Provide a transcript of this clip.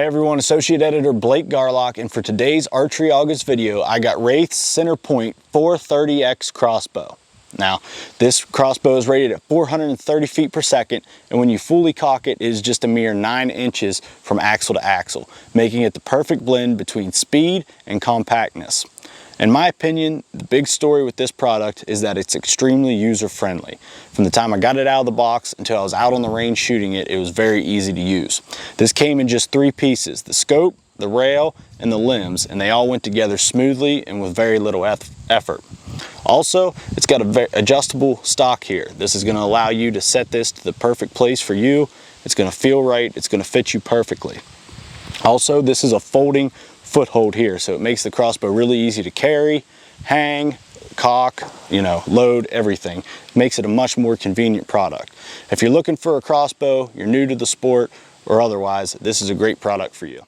Hey everyone, Associate Editor Blake Garlock, and for today's Archery August video, I got Wraith's Centerpoint 430X crossbow. Now, this crossbow is rated at 430 feet per second, and when you fully cock it, it is just a mere 9 inches from axle to axle, making it the perfect blend between speed and compactness. In my opinion, the big story with this product is that it's extremely user-friendly. From the time I got it out of the box until I was out on the range shooting it, it was very easy to use. This came in just 3 pieces: the scope, the rail, and the limbs, and they all went together smoothly and with very little effort. Also, it's got a very adjustable stock here. This is going to allow you to set this to the perfect place for you. It's going to feel right. It's going to fit you perfectly. Also, this is a folding foothold here, so it makes the crossbow really easy to carry, hang, cock, load, everything. Makes it a much more convenient product. If you're looking for a crossbow, you're new to the sport, or otherwise, this is a great product for you.